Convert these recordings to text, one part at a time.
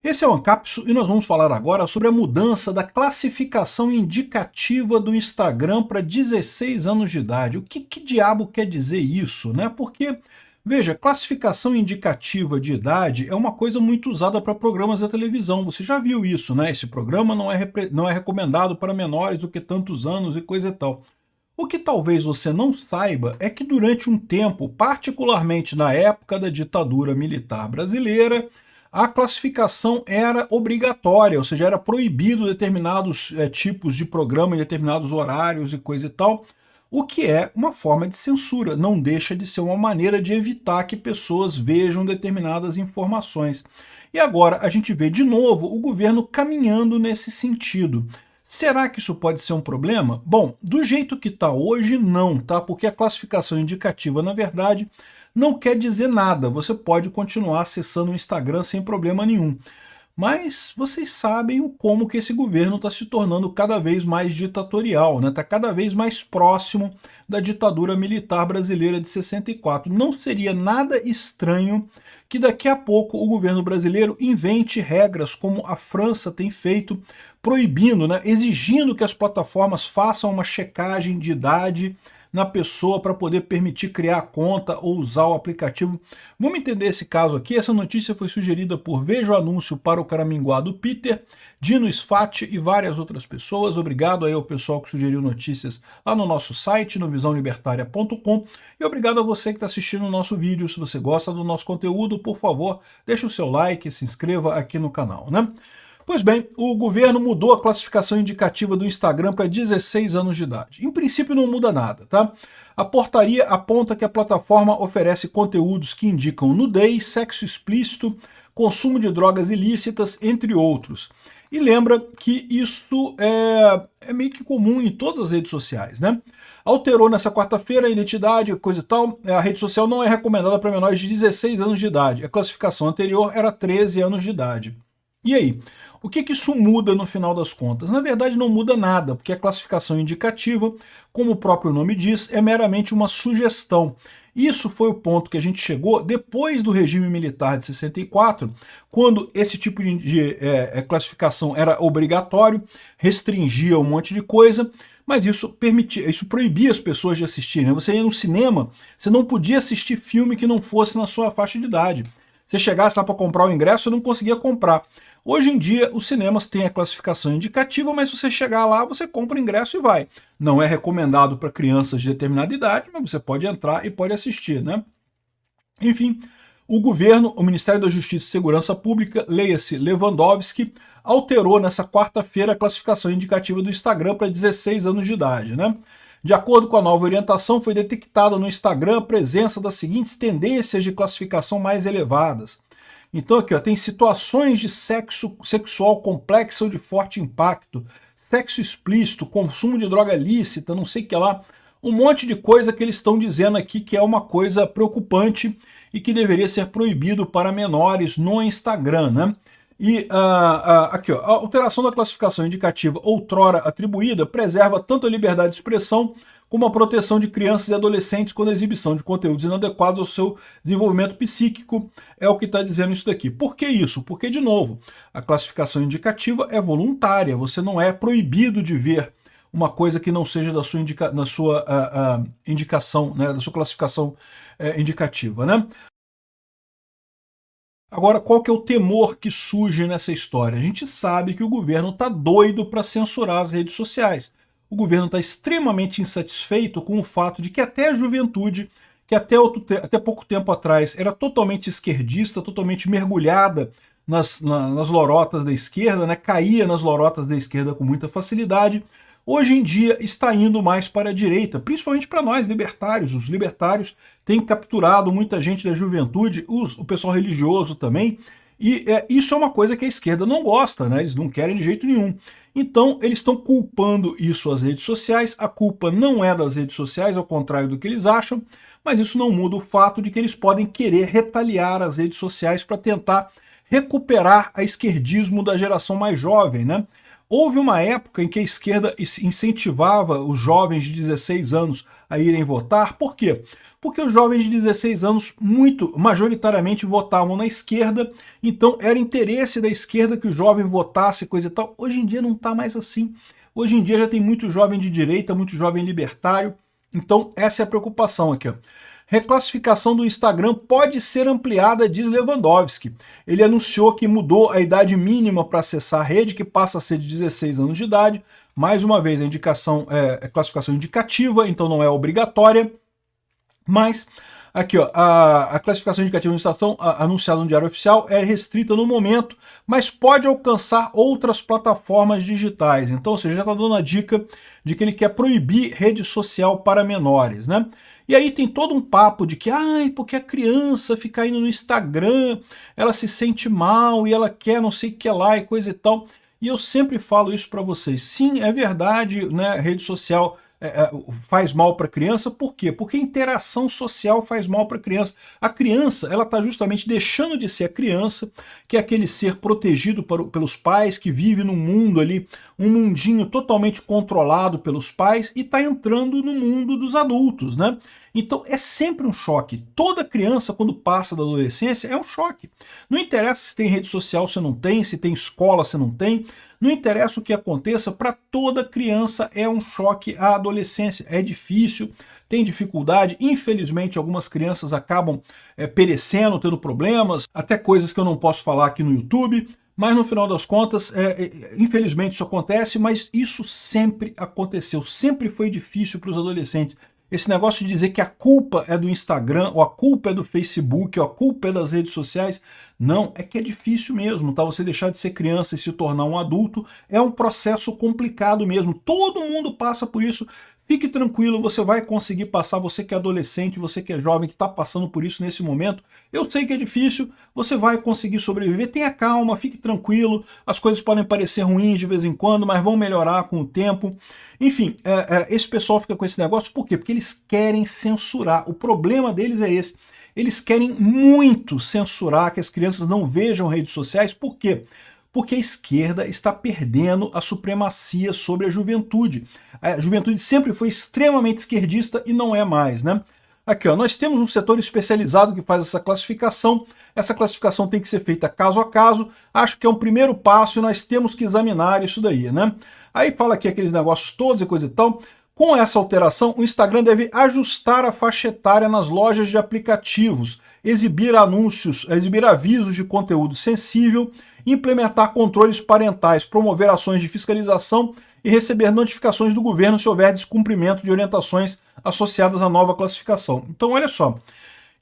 Esse é o Ancapsu e nós vamos falar agora sobre a mudança da classificação indicativa do Instagram para 16 anos de idade. O que diabo quer dizer isso, né? Porque, veja, classificação indicativa de idade é uma coisa muito usada para programas da televisão. Você já viu isso, né? Esse programa não é recomendado para menores do que tantos anos e coisa e tal. O que talvez você não saiba é que durante um tempo, particularmente na época da ditadura militar brasileira, a classificação era obrigatória, ou seja, era proibido determinados tipos de programa em determinados horários e coisa e tal, o que é uma forma de censura, não deixa de ser uma maneira de evitar que pessoas vejam determinadas informações. E agora a gente vê de novo o governo caminhando nesse sentido. Será que isso pode ser um problema? Bom, do jeito que está hoje, não, tá? Porque a classificação indicativa, na verdade, não quer dizer nada. Você pode continuar acessando o Instagram sem problema nenhum. Mas vocês sabem como que esse governo está se tornando cada vez mais ditatorial, né? Está cada vez mais próximo da ditadura militar brasileira de 64. Não seria nada estranho que daqui a pouco o governo brasileiro invente regras como a França tem feito, proibindo, né, exigindo que as plataformas façam uma checagem de idade na pessoa para poder permitir criar conta ou usar o aplicativo. Vamos entender esse caso aqui. Essa notícia foi sugerida por Veja o Anúncio para o Caraminguá do Peter, Dino Sfatti e várias outras pessoas. Obrigado aí ao pessoal que sugeriu notícias lá no nosso site, no visãolibertaria.com, e obrigado a você que está assistindo o nosso vídeo. Se você gosta do nosso conteúdo, por favor, deixe o seu like, se inscreva aqui no canal, né? Pois bem, o governo mudou a classificação indicativa do Instagram para 16 anos de idade. Em princípio não muda nada, tá? A portaria aponta que a plataforma oferece conteúdos que indicam nudez, sexo explícito, consumo de drogas ilícitas, entre outros. E lembra que isso é meio que comum em todas as redes sociais, né? Alterou nessa quarta-feira a identidade, coisa e tal. A rede social não é recomendada para menores de 16 anos de idade. A classificação anterior era 13 anos de idade. E aí, o que isso muda no final das contas? Na verdade não muda nada, porque a classificação indicativa, como o próprio nome diz, é meramente uma sugestão. Isso foi o ponto que a gente chegou depois do regime militar de 64, quando esse tipo de classificação era obrigatório, restringia um monte de coisa, mas isso proibia as pessoas de assistirem. Você ia no cinema, você não podia assistir filme que não fosse na sua faixa de idade. Você chegasse lá para comprar o ingresso, você não conseguia comprar. Hoje em dia, os cinemas têm a classificação indicativa, mas se você chegar lá, você compra o ingresso e vai. Não é recomendado para crianças de determinada idade, mas você pode entrar e pode assistir, né? Enfim, o governo, o Ministério da Justiça e Segurança Pública, leia-se Lewandowski, alterou nessa quarta-feira a classificação indicativa do Instagram para 16 anos de idade, né? De acordo com a nova orientação, foi detectada no Instagram a presença das seguintes tendências de classificação mais elevadas. Então aqui ó, tem situações de sexo sexual complexo ou de forte impacto, sexo explícito, consumo de droga lícita, não sei o que lá, um monte de coisa que eles estão dizendo aqui que é uma coisa preocupante e que deveria ser proibido para menores no Instagram, né? E aqui, ó, a alteração da classificação indicativa outrora atribuída preserva tanto a liberdade de expressão como a proteção de crianças e adolescentes quando a exibição de conteúdos inadequados ao seu desenvolvimento psíquico, é o que está dizendo isso daqui. Por que isso? Porque, de novo, a classificação indicativa é voluntária, você não é proibido de ver uma coisa que não seja da sua, indicação, né, da sua classificação indicativa, né? Agora, qual que é o temor que surge nessa história? A gente sabe que o governo está doido para censurar as redes sociais. O governo está extremamente insatisfeito com o fato de que até a juventude, que até pouco tempo atrás era totalmente esquerdista, totalmente mergulhada nas lorotas da esquerda, né, caía nas lorotas da esquerda com muita facilidade, hoje em dia está indo mais para a direita, principalmente para nós libertários. Os libertários têm capturado muita gente da juventude, o pessoal religioso também, e isso é uma coisa que a esquerda não gosta, né? Eles não querem de jeito nenhum. Então eles estão culpando isso às redes sociais, a culpa não é das redes sociais, ao contrário do que eles acham, mas isso não muda o fato de que eles podem querer retaliar as redes sociais para tentar recuperar a esquerdismo da geração mais jovem, né? Houve uma época em que a esquerda incentivava os jovens de 16 anos a irem votar. Por quê? Porque os jovens de 16 anos, majoritariamente, votavam na esquerda, então era interesse da esquerda que o jovem votasse, coisa e tal. Hoje em dia não está mais assim. Hoje em dia já tem muito jovem de direita, muito jovem libertário, então essa é a preocupação aqui, ó. Reclassificação do Instagram pode ser ampliada, diz Lewandowski. Ele anunciou que mudou a idade mínima para acessar a rede, que passa a ser de 16 anos de idade. Mais uma vez, a indicação é classificação indicativa, então não é obrigatória. Mas, aqui, ó, a classificação indicativa de estação anunciada no Diário Oficial é restrita no momento, mas pode alcançar outras plataformas digitais. Então, ou seja, já está dando a dica de que ele quer proibir rede social para menores, né? E aí tem todo um papo de que, porque a criança fica indo no Instagram, ela se sente mal e ela quer não sei o que lá e coisa e tal. E eu sempre falo isso para vocês. Sim, é verdade, né? Rede social faz mal para a criança. Por quê? Porque a interação social faz mal para a criança. A criança, ela está justamente deixando de ser a criança, que é aquele ser protegido pelos pais, que vive num mundo ali, um mundinho totalmente controlado pelos pais, e está entrando no mundo dos adultos, né? Então é sempre um choque. Toda criança, quando passa da adolescência, é um choque. Não interessa se tem rede social, se não tem, se tem escola, se não tem. Não interessa o que aconteça, para toda criança é um choque a adolescência. É difícil, tem dificuldade. Infelizmente, algumas crianças acabam perecendo, tendo problemas, até coisas que eu não posso falar aqui no YouTube. Mas no final das contas, infelizmente isso acontece, mas isso sempre aconteceu. Sempre foi difícil para os adolescentes. Esse negócio de dizer que a culpa é do Instagram, ou a culpa é do Facebook, ou a culpa é das redes sociais, não, é que é difícil mesmo, tá? Você deixar de ser criança e se tornar um adulto é um processo complicado mesmo. Todo mundo passa por isso. Fique tranquilo, você vai conseguir passar, você que é adolescente, você que é jovem, que está passando por isso nesse momento. Eu sei que é difícil, você vai conseguir sobreviver. Tenha calma, fique tranquilo, as coisas podem parecer ruins de vez em quando, mas vão melhorar com o tempo. Enfim, esse pessoal fica com esse negócio, por quê? Porque eles querem censurar. O problema deles é esse. Eles querem muito censurar que as crianças não vejam redes sociais. Por quê? Porque a esquerda está perdendo a supremacia sobre a juventude. A juventude sempre foi extremamente esquerdista e não é mais, né? Aqui, ó, nós temos um setor especializado que faz essa classificação. Essa classificação tem que ser feita caso a caso. Acho que é um primeiro passo e nós temos que examinar isso daí, né? Aí fala aqui aqueles negócios todos e coisa e tal. Com essa alteração, o Instagram deve ajustar a faixa etária nas lojas de aplicativos, exibir anúncios, exibir avisos de conteúdo sensível, implementar controles parentais, promover ações de fiscalização e receber notificações do governo se houver descumprimento de orientações associadas à nova classificação. Então, olha só,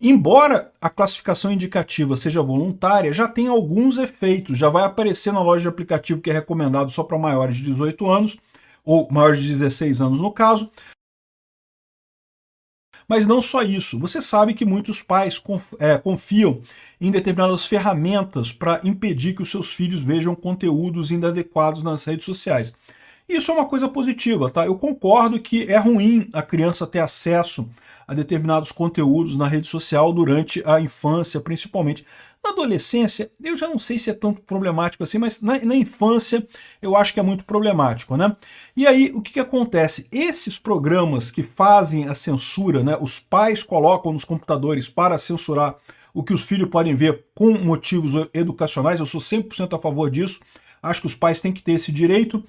embora a classificação indicativa seja voluntária, já tem alguns efeitos, já vai aparecer na loja de aplicativo que é recomendado só para maiores de 18 anos, ou maiores de 16 anos no caso. Mas não só isso, você sabe que muitos pais confiam em determinadas ferramentas para impedir que os seus filhos vejam conteúdos inadequados nas redes sociais. Isso é uma coisa positiva, tá? Eu concordo que é ruim a criança ter acesso a determinados conteúdos na rede social durante a infância, principalmente. Na adolescência, eu já não sei se é tanto problemático assim, mas na infância eu acho que é muito problemático, né? E aí, o que acontece? Esses programas que fazem a censura, né, os pais colocam nos computadores para censurar o que os filhos podem ver com motivos educacionais, eu sou 100% a favor disso, acho que os pais têm que ter esse direito,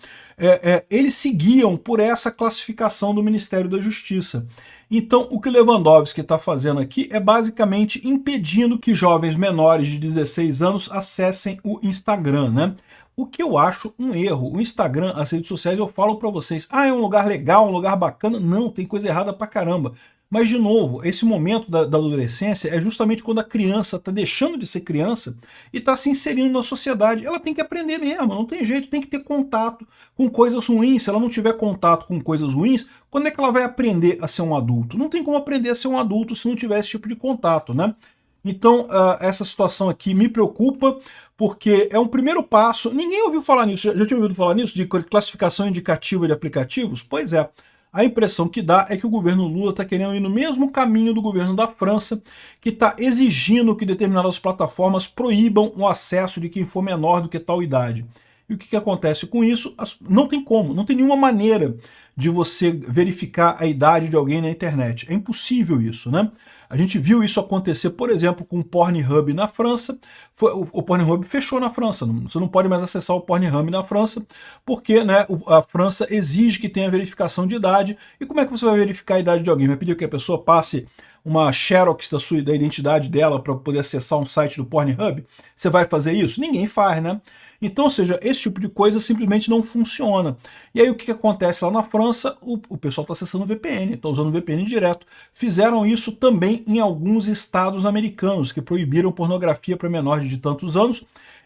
eles se guiam por essa classificação do Ministério da Justiça. Então, o que Lewandowski está fazendo aqui é basicamente impedindo que jovens menores de 16 anos acessem o Instagram, né? O que eu acho um erro. O Instagram, as redes sociais, eu falo para vocês, é um lugar legal, um lugar bacana. Não, tem coisa errada pra caramba. Mas, de novo, esse momento da adolescência é justamente quando a criança está deixando de ser criança e está se inserindo na sociedade. Ela tem que aprender mesmo, não tem jeito, tem que ter contato com coisas ruins. Se ela não tiver contato com coisas ruins, quando é que ela vai aprender a ser um adulto? Não tem como aprender a ser um adulto se não tiver esse tipo de contato, né? Então, essa situação aqui me preocupa, porque é um primeiro passo. Ninguém ouviu falar nisso, já tinha ouvido falar nisso, de classificação indicativa de aplicativos? Pois é. A impressão que dá é que o governo Lula está querendo ir no mesmo caminho do governo da França, que está exigindo que determinadas plataformas proíbam o acesso de quem for menor do que tal idade. E o que acontece com isso? Não tem como, não tem nenhuma maneira de você verificar a idade de alguém na internet. É impossível isso, né? A gente viu isso acontecer, por exemplo, com o Pornhub na França. O Pornhub fechou na França. Você não pode mais acessar o Pornhub na França, porque, né, a França exige que tenha verificação de idade. E como é que você vai verificar a idade de alguém? Vai pedir que a pessoa passe uma xerox da identidade dela para poder acessar um site do Pornhub? Você vai fazer isso? Ninguém faz, né? Então, ou seja, esse tipo de coisa simplesmente não funciona. E aí o que acontece lá na França? O pessoal está acessando o VPN, está usando o VPN direto. Fizeram isso também em alguns estados americanos, que proibiram pornografia para menores de tantos anos,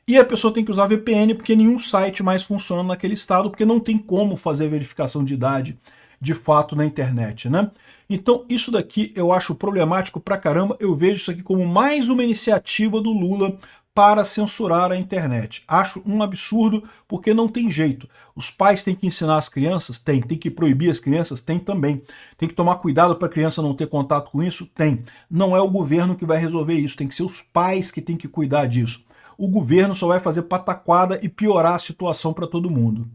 e a pessoa tem que usar VPN porque nenhum site mais funciona naquele estado, porque não tem como fazer verificação de idade de fato na internet, né? Então isso daqui eu acho problemático pra caramba, eu vejo isso aqui como mais uma iniciativa do Lula para censurar a internet. Acho um absurdo, porque não tem jeito. Os pais têm que ensinar as crianças? Tem que proibir as crianças? Tem também. Tem que tomar cuidado para a criança não ter contato com isso? Tem. Não é o governo que vai resolver isso, tem que ser os pais que têm que cuidar disso. O governo só vai fazer pataquada e piorar a situação para todo mundo.